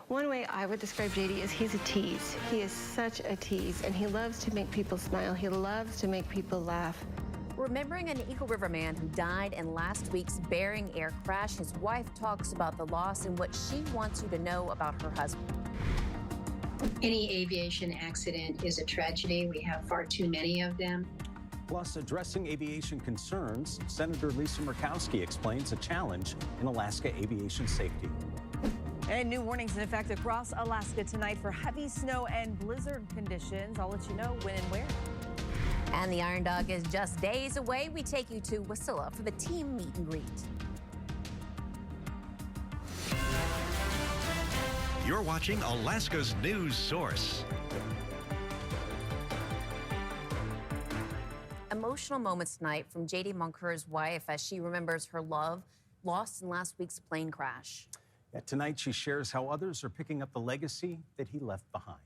One way I would describe JD is he's a tease. He is such a tease, and he loves to make people smile. He loves to make people laugh. Remembering an Eagle River man who died in last week's Bering Air crash, his wife talks about the loss and what she wants you to know about her husband. Any aviation accident is a tragedy. We have far too many of them. Plus, addressing aviation concerns, Senator Lisa Murkowski explains a challenge in Alaska aviation safety. And new warnings in effect across Alaska tonight for heavy snow and blizzard conditions. I'll let you know when and where. And the Iron Dog is just days away. We take you to Wasilla for the team meet and greet. You're watching Alaska's news source. Emotional moments tonight from JD Monker's wife as she remembers her love lost in last week's plane crash. Yeah, tonight she shares how others are picking up the legacy that he left behind.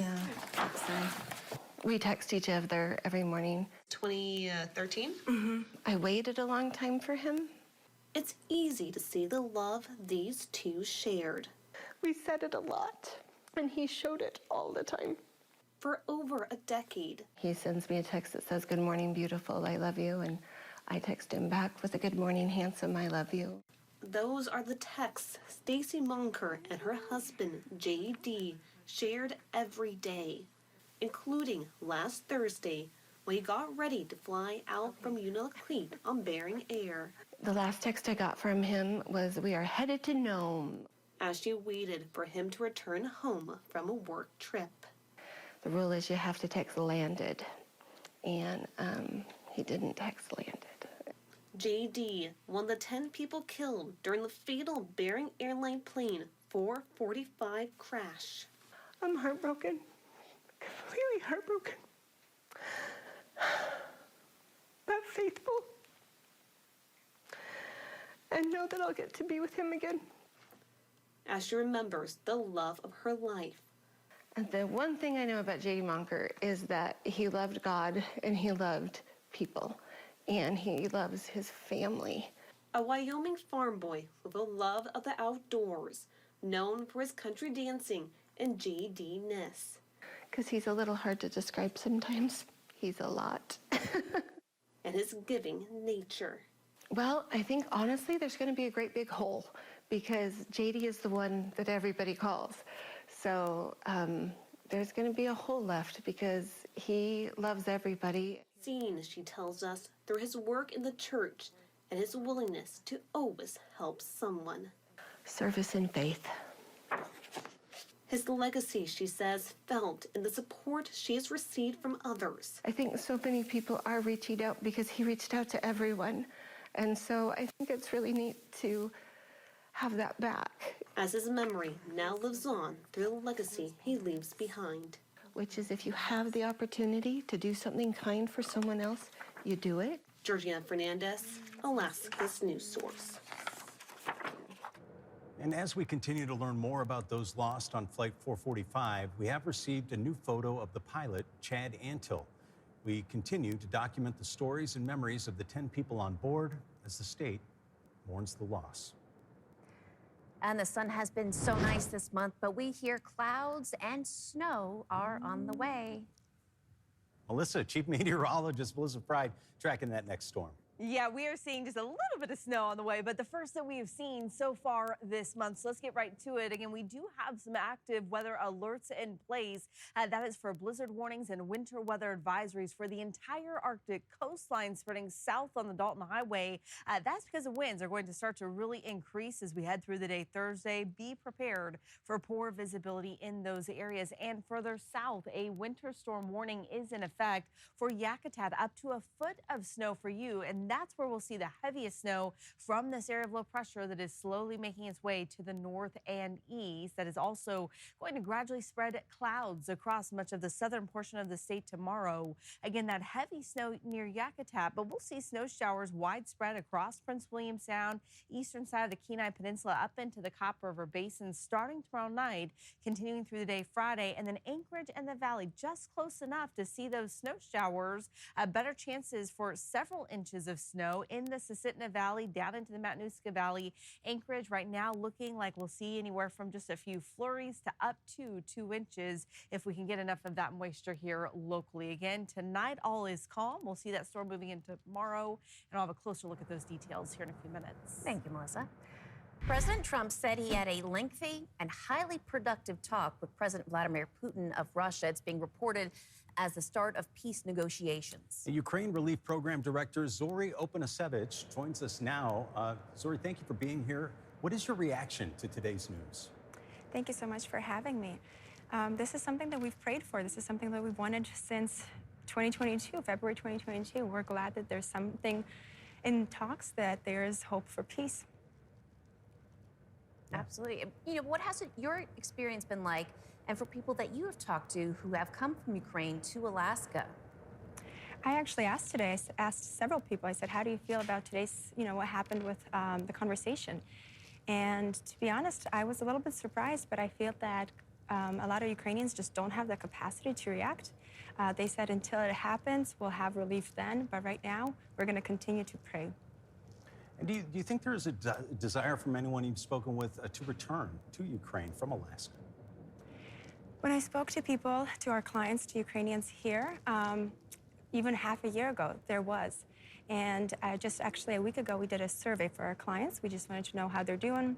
Yeah, sorry. We text each other every morning. 2013? I waited a long time for him. It's easy to see the love these two shared. We said it a lot, and he showed it all the time. For over a decade. He sends me a text that says, "Good morning, beautiful, I love you," and I text him back with a "Good morning, handsome, I love you." Those are the texts Stacy Monker and her husband, JD, shared every day, including last Thursday when he got ready to fly out from Unalakleet on Bering Air. The last text I got from him was, "We are headed to Nome." As she waited for him to return home from a work trip. The rule is you have to text landed, and he didn't text landed. JD, one of the 10 people killed during the fatal Bering Airline plane 445 crash. I'm heartbroken, completely heartbroken, but faithful, and know that I'll get to be with him again. As she remembers the love of her life. And the one thing I know about JD Monker is that he loved God and he loved people and he loves his family. A Wyoming farm boy with a love of the outdoors, known for his country dancing and JD-ness. Because he's a little hard to describe sometimes. He's a lot. And his giving nature. Well, I think honestly there's going to be a great big hole because JD is the one that everybody calls. So there's going to be a hole left because he loves everybody. Seen, she tells us, through his work in the church and his willingness to always help someone. Service and faith. His legacy, she says, felt in the support she has received from others. I think so many people are reaching out because he reached out to everyone. And so I think it's really neat to have that back. As his memory now lives on through the legacy he leaves behind. Which is if you have the opportunity to do something kind for someone else, you do it. Georgiana Fernandez, Alaska's news source. And as we continue to learn more about those lost on Flight 445, we have received a new photo of the pilot, Chad Antill. We continue to document the stories and memories of the 10 people on board as the state mourns the loss. And the sun has been so nice this month, but we hear clouds and snow are on the way. Melissa, Chief Meteorologist Melissa Pride, tracking that next storm. Yeah, we are seeing just a little bit of snow on the way, but the first that we have seen so far this month. So let's get right to it. Again, we do have some active weather alerts in place. That is for blizzard warnings and winter weather advisories for the entire Arctic coastline spreading south on the Dalton Highway. That's because the winds are going to start to really increase as we head through the day Thursday. Be prepared for poor visibility in those areas. And further south, a winter storm warning is in effect for Yakutat, up to a foot of snow for you. And that's where we'll see the heaviest snow from this area of low pressure that is slowly making its way to the north and east. That is also going to gradually spread clouds across much of the southern portion of the state tomorrow. Again, that heavy snow near Yakutat, but we'll see snow showers widespread across Prince William Sound, eastern side of the Kenai Peninsula up into the Copper River Basin starting tomorrow night, continuing through the day Friday, and then Anchorage and the Valley just close enough to see those snow showers. Better chances for several inches of of snow in the Susitna Valley down into the Matanuska Valley. Anchorage right now looking like we'll see anywhere from just a few flurries to up to 2 inches if we can get enough of that moisture here locally. Again, tonight all is calm. We'll see that storm moving into tomorrow, and I'll have a closer look at those details here in a few minutes. Thank you, Melissa. President Trump said he had a lengthy and highly productive talk with President Vladimir Putin of Russia. It's being reported as the start of peace negotiations. The Ukraine Relief Program Director Zori Opanasevich joins us now. Zori, thank you for being here. What is your reaction to today's news? Thank you so much for having me. This is something that we've prayed for. This is something that we've wanted since 2022, February 2022. We're glad that there's something in talks, that there's hope for peace. Absolutely. You know, what has your experience been like, and for people that you have talked to who have come from Ukraine to Alaska? I actually asked today, I asked several people, I said, how do you feel about today's, what happened with the conversation? And to be honest, I was a little bit surprised, but I feel that a lot of Ukrainians just don't have the capacity to react. They said until it happens, we'll have relief then, but right now, we're going to continue to pray. And do you think there is a desire from anyone you've spoken with to return to Ukraine from Alaska? When I spoke to people, to our clients, to Ukrainians here, even half a year ago, there was. And just actually a week ago, we did a survey for our clients. We just wanted to know how they're doing.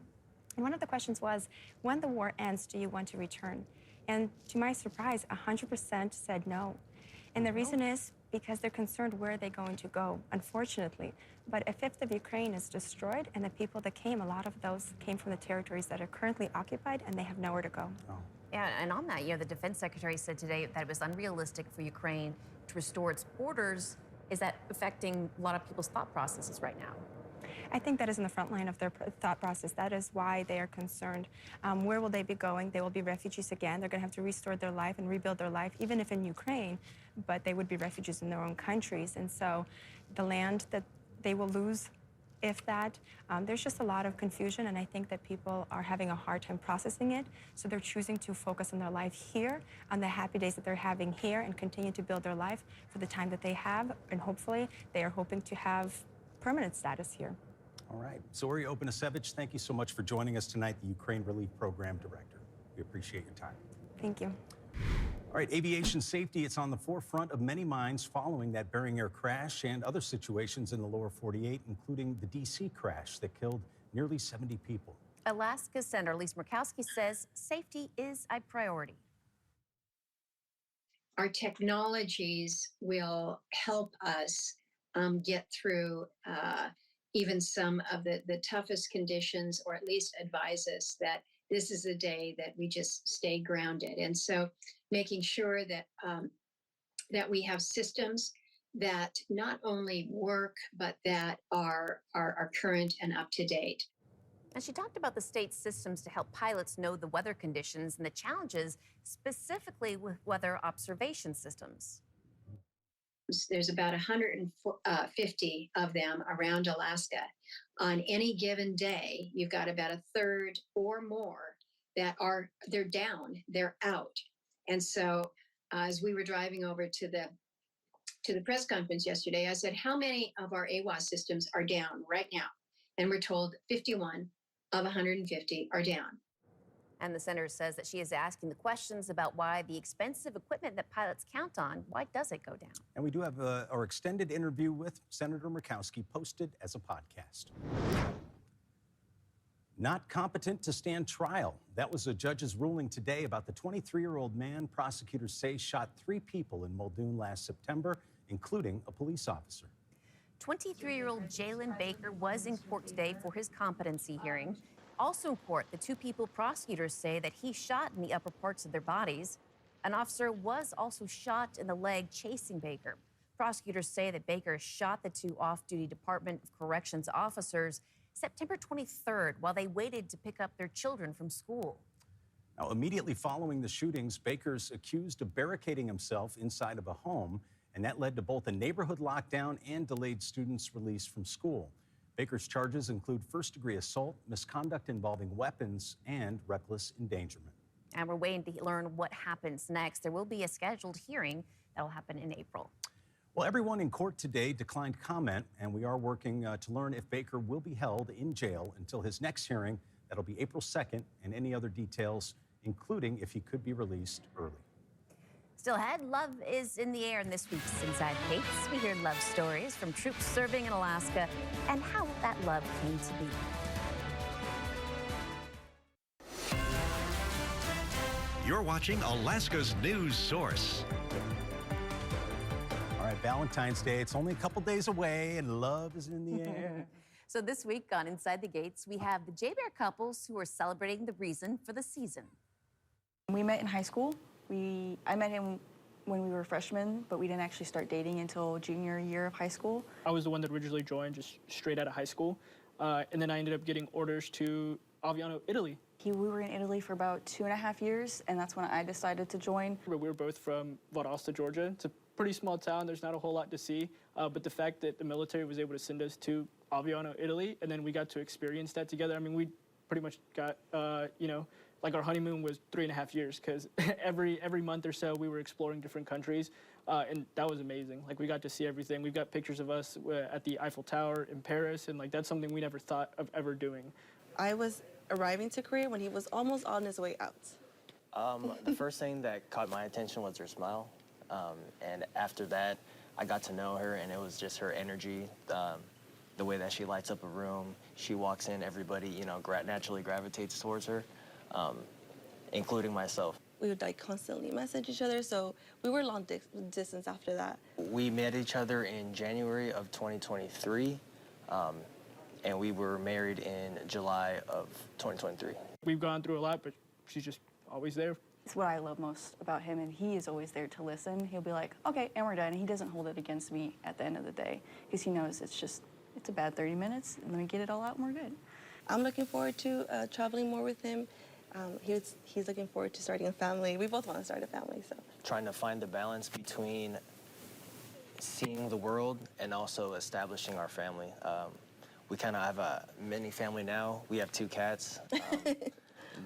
And one of the questions was, when the war ends, do you want to return? And to my surprise, 100% said no. And the reason is because they're concerned where are they going to go, unfortunately. But a fifth of Ukraine is destroyed, and the people that came, a lot of those came from the territories that are currently occupied, and they have nowhere to go. Oh. Yeah, and on that, the defense secretary said today that it was unrealistic for Ukraine to restore its borders. Is that affecting a lot of people's thought processes right now? I think that is in the front line of their thought process. That is why they are concerned. Where will they be going? They will be refugees again. They're going to have to restore their life and rebuild their life, even if in Ukraine, but they would be refugees in their own countries. And so the land that they will lose, if that, there's just a lot of confusion, and I think that people are having a hard time processing it. So they're choosing to focus on their life here, on the happy days that they're having here, and continue to build their life for the time that they have. And hopefully, they are hoping to have permanent status here. All right. Zori Opanasevich, thank you so much for joining us tonight, the Ukraine Relief Program Director. We appreciate your time. Thank you. All right, aviation safety, it's on the forefront of many minds following that Bering Air crash and other situations in the lower 48, including the D.C. crash that killed nearly 70 people. Alaska Senator Lisa Murkowski says safety is a priority. Our technologies will help us get through even some of the toughest conditions, or at least advise us that this is a day that we just stay grounded. And so making sure that that we have systems that not only work, but that are current and up to date. And she talked about the state's systems to help pilots know the weather conditions and the challenges specifically with weather observation systems. There's about 150 of them around Alaska. On any given day, you've got about a third or more that they're down, they're out. And so as we were driving over to the press conference yesterday, I said, how many of our AWAS systems are down right now? And we're told 51 of 150 are down. And the senator says that she is asking the questions about why the expensive equipment that pilots count on, why does it go down? And we do have our extended interview with Senator Murkowski posted as a podcast. Not competent to stand trial. That was a judge's ruling today about the 23-year-old man prosecutors say shot 3 people in Muldoon last September, including a police officer. 23-year-old Jalen Baker was in court today for his competency hearing. Also in court, the 2 people prosecutors say that he shot in the upper parts of their bodies. An officer was also shot in the leg chasing Baker. Prosecutors say that Baker shot the 2 off-duty Department of Corrections officers September 23rd while they waited to pick up their children from school. Now, immediately following the shootings, Baker's accused of barricading himself inside of a home, and that led to both a neighborhood lockdown and delayed students' release from school. Baker's charges include first-degree assault, misconduct involving weapons, and reckless endangerment. And we're waiting to learn what happens next. There will be a scheduled hearing that will happen in April. Well, everyone in court today declined comment, and we are working to learn if Baker will be held in jail until his next hearing. That'll be April 2nd, and any other details, including if he could be released early. Still ahead, love is in the air in this week's Inside Gates. We hear love stories from troops serving in Alaska and how that love came to be. You're watching Alaska's news source. All right, Valentine's Day, it's only a couple days away, and love is in the air. So this week on Inside the Gates, we have the J-Bear couples who are celebrating the reason for the season. We met in high school. I met him when we were freshmen, but we didn't actually start dating until junior year of high school. I was the one that originally joined just straight out of high school, and then I ended up getting orders to Aviano, Italy. We were in Italy for about 2.5 years, and that's when I decided to join. We were both from Valdosta, Georgia. It's a pretty small town. There's not a whole lot to see, but the fact that the military was able to send us to Aviano, Italy, and then we got to experience that together. I mean, we pretty much got, like our honeymoon was 3.5 years, because every month or so we were exploring different countries, and that was amazing. Like, we got to see everything. We've got pictures of us at the Eiffel Tower in Paris, and like that's something we never thought of ever doing. I was arriving to Korea when he was almost on his way out. The first thing that caught my attention was her smile, and after that, I got to know her, and it was just her energy, the way that she lights up a room. She walks in, everybody, naturally gravitates towards her, including myself. We would like constantly message each other, so we were long distance after that. We met each other in January of 2023, and we were married in July of 2023. We've gone through a lot, but she's just always there. It's what I love most about him, and he is always there to listen. He'll be like, okay, and we're done. And he doesn't hold it against me at the end of the day, because he knows it's a bad 30 minutes, and then we get it all out and we're good. I'm looking forward to traveling more with him. He's looking forward to starting a family. We both want to start a family, so. Trying to find the balance between seeing the world and also establishing our family. We kind of have a mini family now. We have 2 cats,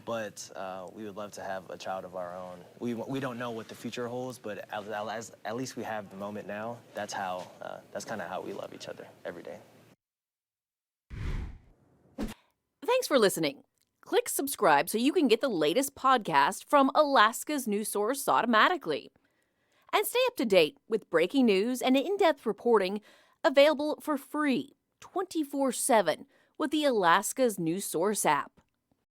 but we would love to have a child of our own. We don't know what the future holds, but at least we have the moment now. That's kind of how we love each other every day. Thanks for listening. Click subscribe so you can get the latest podcast from Alaska's news source automatically. And stay up to date with breaking news and in-depth reporting available for free 24/7 with the Alaska's news source app.